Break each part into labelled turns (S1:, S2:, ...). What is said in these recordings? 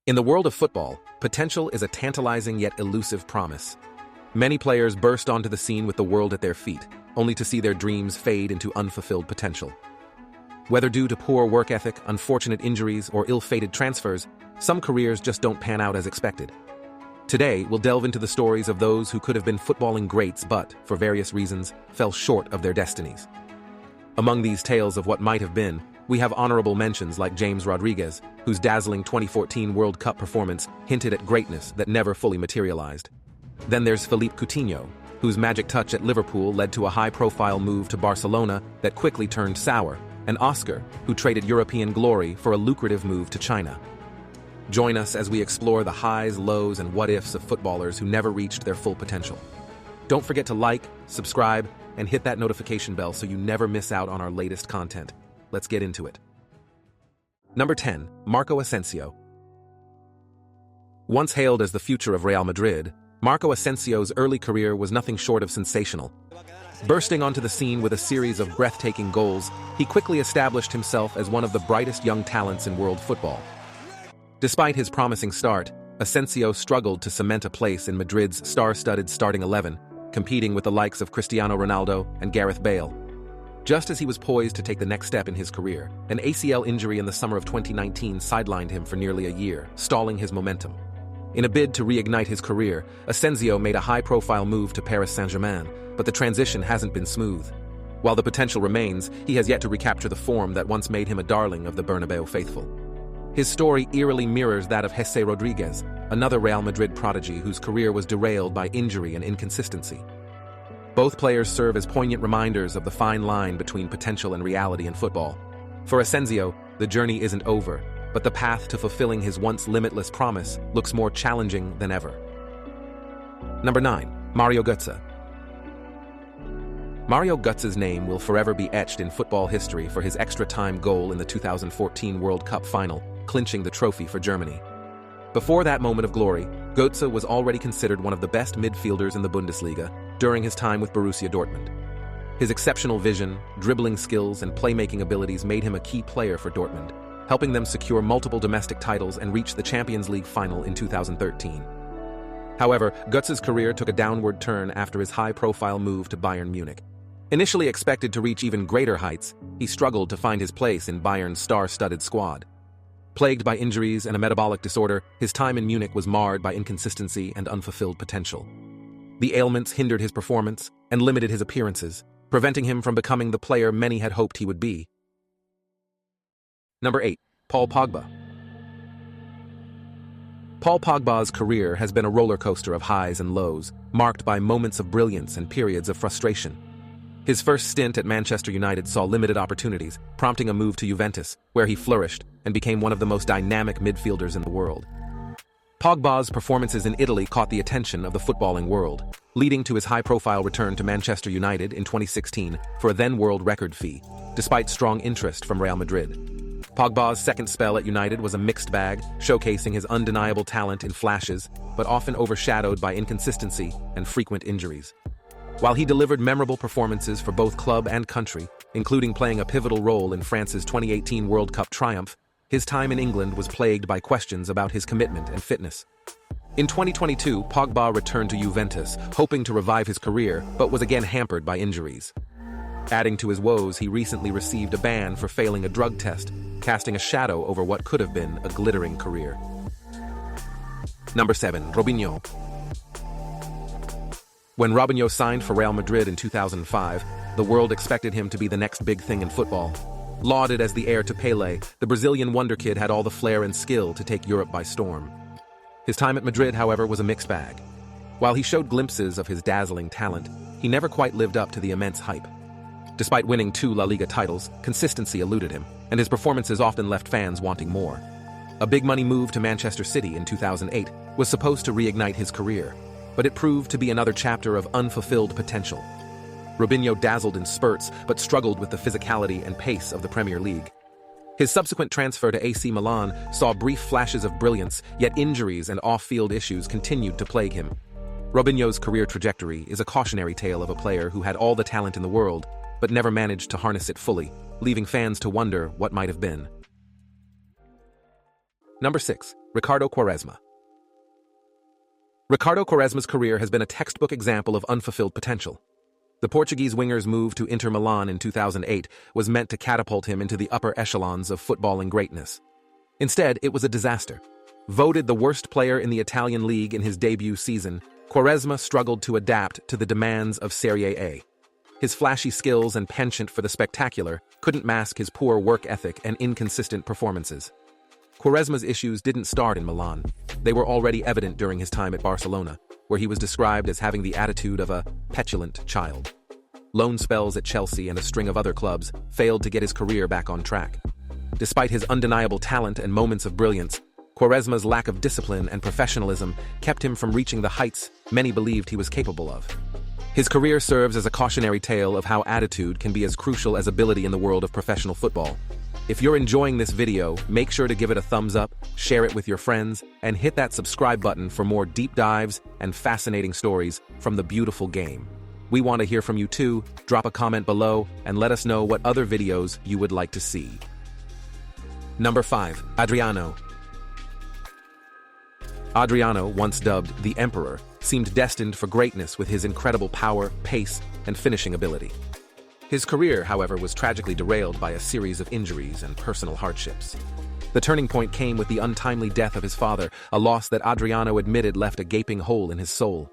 S1: In the world of football, potential is a tantalizing yet elusive promise. Many players burst onto the scene with the world at their feet, only to see their dreams fade into unfulfilled potential. Whether due to poor work ethic, unfortunate injuries, or ill-fated transfers, some careers just don't pan out as expected. Today, we'll delve into the stories of those who could have been footballing greats but, for various reasons, fell short of their destinies. Among these tales of what might have been, we have honorable mentions like James Rodriguez, whose dazzling 2014 World Cup performance hinted at greatness that never fully materialized. Then there's Philippe Coutinho, whose magic touch at Liverpool led to a high-profile move to Barcelona that quickly turned sour, and Oscar, who traded European glory for a lucrative move to China. Join us as we explore the highs, lows, and what-ifs of footballers who never reached their full potential. Don't forget to like, subscribe, and hit that notification bell so you never miss out on our latest content. Let's get into it. Number 10. Marco Asensio. Once hailed as the future of Real Madrid, Marco Asensio's early career was nothing short of sensational. Bursting onto the scene with a series of breathtaking goals, he quickly established himself as one of the brightest young talents in world football. Despite his promising start, Asensio struggled to cement a place in Madrid's star-studded starting 11, competing with the likes of Cristiano Ronaldo and Gareth Bale. Just as he was poised to take the next step in his career, an ACL injury in the summer of 2019 sidelined him for nearly a year, stalling his momentum. In a bid to reignite his career, Asensio made a high-profile move to Paris Saint-Germain, but the transition hasn't been smooth. While the potential remains, he has yet to recapture the form that once made him a darling of the Bernabeu faithful. His story eerily mirrors that of Jesse Rodriguez, another Real Madrid prodigy whose career was derailed by injury and inconsistency. Both players serve as poignant reminders of the fine line between potential and reality in football. For Asensio, the journey isn't over, but the path to fulfilling his once limitless promise looks more challenging than ever. Number 9. Mario Götze. Mario Götze's name will forever be etched in football history for his extra-time goal in the 2014 World Cup final, clinching the trophy for Germany. Before that moment of glory, Götze was already considered one of the best midfielders in the Bundesliga during his time with Borussia Dortmund. His exceptional vision, dribbling skills, and playmaking abilities made him a key player for Dortmund, helping them secure multiple domestic titles and reach the Champions League final in 2013. However, Götze's career took a downward turn after his high-profile move to Bayern Munich. Initially expected to reach even greater heights, he struggled to find his place in Bayern's star-studded squad. Plagued by injuries and a metabolic disorder, his time in Munich was marred by inconsistency and unfulfilled potential. The ailments hindered his performance and limited his appearances, preventing him from becoming the player many had hoped he would be. Number 8. Paul Pogba. Paul Pogba's career has been a roller coaster of highs and lows, marked by moments of brilliance and periods of frustration. His first stint at Manchester United saw limited opportunities, prompting a move to Juventus, where he flourished and became one of the most dynamic midfielders in the world. Pogba's performances in Italy caught the attention of the footballing world, leading to his high-profile return to Manchester United in 2016 for a then-world record fee, despite strong interest from Real Madrid. Pogba's second spell at United was a mixed bag, showcasing his undeniable talent in flashes, but often overshadowed by inconsistency and frequent injuries. While he delivered memorable performances for both club and country, including playing a pivotal role in France's 2018 World Cup triumph, his time in England was plagued by questions about his commitment and fitness. In 2022, Pogba returned to Juventus, hoping to revive his career, but was again hampered by injuries. Adding to his woes, he recently received a ban for failing a drug test, casting a shadow over what could have been a glittering career. Number 7. Robinho. When Robinho signed for Real Madrid in 2005, the world expected him to be the next big thing in football. Lauded as the heir to Pelé, the Brazilian wonder kid had all the flair and skill to take Europe by storm. His time at Madrid, however, was a mixed bag. While he showed glimpses of his dazzling talent, he never quite lived up to the immense hype. Despite winning 2 La Liga titles, consistency eluded him, and his performances often left fans wanting more. A big-money move to Manchester City in 2008 was supposed to reignite his career, but it proved to be another chapter of unfulfilled potential. Robinho dazzled in spurts, but struggled with the physicality and pace of the Premier League. His subsequent transfer to AC Milan saw brief flashes of brilliance, yet injuries and off-field issues continued to plague him. Robinho's career trajectory is a cautionary tale of a player who had all the talent in the world, but never managed to harness it fully, leaving fans to wonder what might have been. Number 6. Ricardo Quaresma. Ricardo Quaresma's career has been a textbook example of unfulfilled potential. The Portuguese winger's move to Inter Milan in 2008 was meant to catapult him into the upper echelons of footballing greatness. Instead, it was a disaster. Voted the worst player in the Italian league in his debut season, Quaresma struggled to adapt to the demands of Serie A. His flashy skills and penchant for the spectacular couldn't mask his poor work ethic and inconsistent performances. Quaresma's issues didn't start in Milan. They were already evident during his time at Barcelona, where he was described as having the attitude of a petulant child. Loan spells at Chelsea and a string of other clubs failed to get his career back on track. Despite his undeniable talent and moments of brilliance, Quaresma's lack of discipline and professionalism kept him from reaching the heights many believed he was capable of. His career serves as a cautionary tale of how attitude can be as crucial as ability in the world of professional football. If you're enjoying this video, make sure to give it a thumbs up, share it with your friends, and hit that subscribe button for more deep dives and fascinating stories from the beautiful game. We want to hear from you too. Drop a comment below and let us know what other videos you would like to see. Number 5. Adriano. Adriano, once dubbed the Emperor, seemed destined for greatness with his incredible power, pace, and finishing ability. His career, however, was tragically derailed by a series of injuries and personal hardships. The turning point came with the untimely death of his father, a loss that Adriano admitted left a gaping hole in his soul.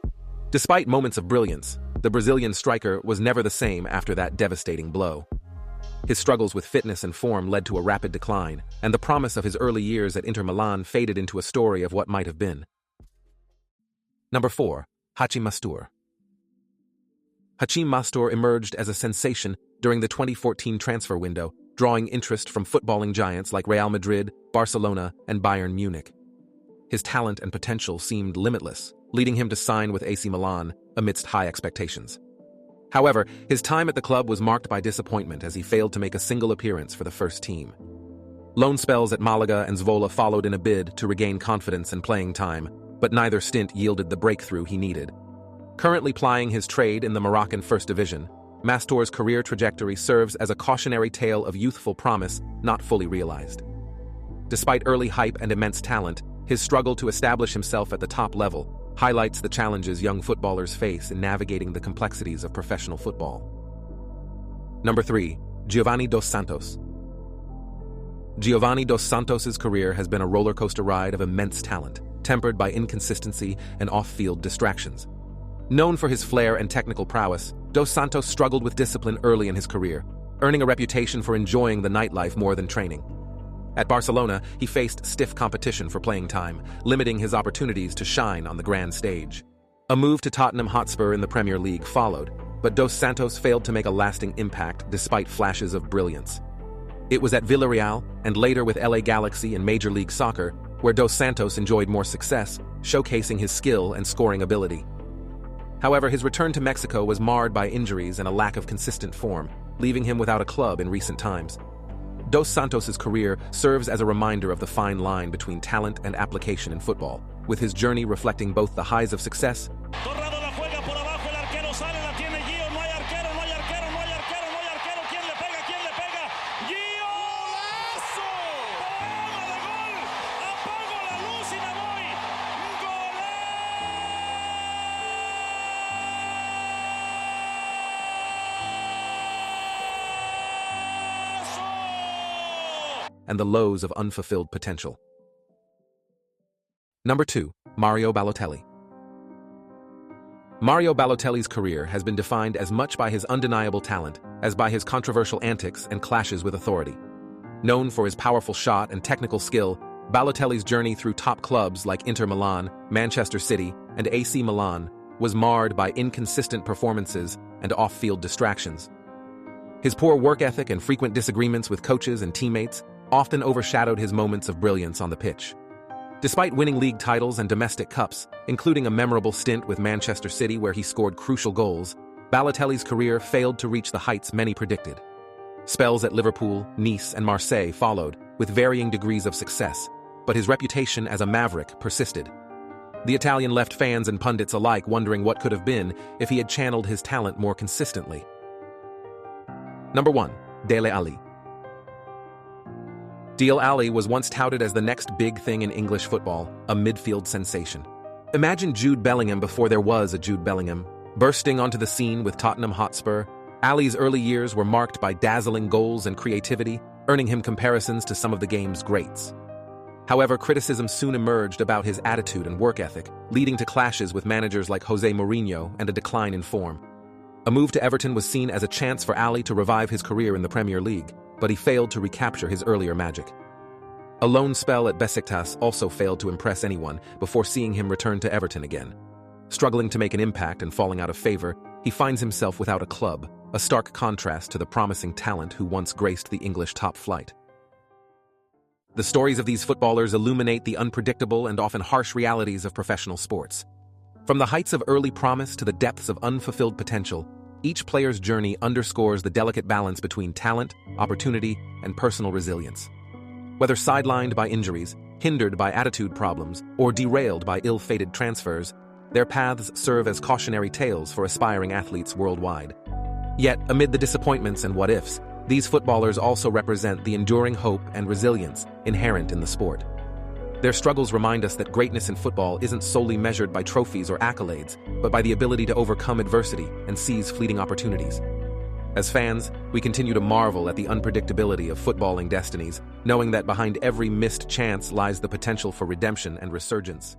S1: Despite moments of brilliance, the Brazilian striker was never the same after that devastating blow. His struggles with fitness and form led to a rapid decline, and the promise of his early years at Inter Milan faded into a story of what might have been. Number 4. Hakim Ziyech. Hakim Ziyech emerged as a sensation during the 2014 transfer window, drawing interest from footballing giants like Real Madrid, Barcelona, and Bayern Munich. His talent and potential seemed limitless, leading him to sign with AC Milan amidst high expectations. However, his time at the club was marked by disappointment as he failed to make a single appearance for the first team. Loan spells at Malaga and Zwolle followed in a bid to regain confidence and playing time, but neither stint yielded the breakthrough he needed. Currently plying his trade in the Moroccan First Division, Mastor's career trajectory serves as a cautionary tale of youthful promise not fully realized. Despite early hype and immense talent, his struggle to establish himself at the top level highlights the challenges young footballers face in navigating the complexities of professional football. Number 3. Giovani Dos Santos. Giovani Dos Santos' career has been a roller coaster ride of immense talent, tempered by inconsistency and off-field distractions. Known for his flair and technical prowess, Dos Santos struggled with discipline early in his career, earning a reputation for enjoying the nightlife more than training. At Barcelona, he faced stiff competition for playing time, limiting his opportunities to shine on the grand stage. A move to Tottenham Hotspur in the Premier League followed, but Dos Santos failed to make a lasting impact despite flashes of brilliance. It was at Villarreal, and later with LA Galaxy in Major League Soccer, where Dos Santos enjoyed more success, showcasing his skill and scoring ability. However, his return to Mexico was marred by injuries and a lack of consistent form, leaving him without a club in recent times. Dos Santos' career serves as a reminder of the fine line between talent and application in football, with his journey reflecting both the highs of success and the lows of unfulfilled potential. Number 2. Mario Balotelli. Mario Balotelli's career has been defined as much by his undeniable talent as by his controversial antics and clashes with authority. Known for his powerful shot and technical skill, Balotelli's journey through top clubs like Inter Milan, Manchester City, and AC Milan was marred by inconsistent performances and off-field distractions. His poor work ethic and frequent disagreements with coaches and teammates often overshadowed his moments of brilliance on the pitch. Despite winning league titles and domestic cups, including a memorable stint with Manchester City where he scored crucial goals, Balotelli's career failed to reach the heights many predicted. Spells at Liverpool, Nice, and Marseille followed, with varying degrees of success, but his reputation as a maverick persisted. The Italian left fans and pundits alike wondering what could have been if he had channeled his talent more consistently. Number 1. Dele Alli. Dele Alli was once touted as the next big thing in English football, a midfield sensation. Imagine Jude Bellingham before there was a Jude Bellingham. Bursting onto the scene with Tottenham Hotspur, Alli's early years were marked by dazzling goals and creativity, earning him comparisons to some of the game's greats. However, criticism soon emerged about his attitude and work ethic, leading to clashes with managers like Jose Mourinho and a decline in form. A move to Everton was seen as a chance for Alli to revive his career in the Premier League, but he failed to recapture his earlier magic. A loan spell at Besiktas also failed to impress anyone before seeing him return to Everton again. Struggling to make an impact and falling out of favor, he finds himself without a club, a stark contrast to the promising talent who once graced the English top flight. The stories of these footballers illuminate the unpredictable and often harsh realities of professional sports. From the heights of early promise to the depths of unfulfilled potential, each player's journey underscores the delicate balance between talent, opportunity, and personal resilience. Whether sidelined by injuries, hindered by attitude problems, or derailed by ill-fated transfers, their paths serve as cautionary tales for aspiring athletes worldwide. Yet, amid the disappointments and what-ifs, these footballers also represent the enduring hope and resilience inherent in the sport. Their struggles remind us that greatness in football isn't solely measured by trophies or accolades, but by the ability to overcome adversity and seize fleeting opportunities. As fans, we continue to marvel at the unpredictability of footballing destinies, knowing that behind every missed chance lies the potential for redemption and resurgence.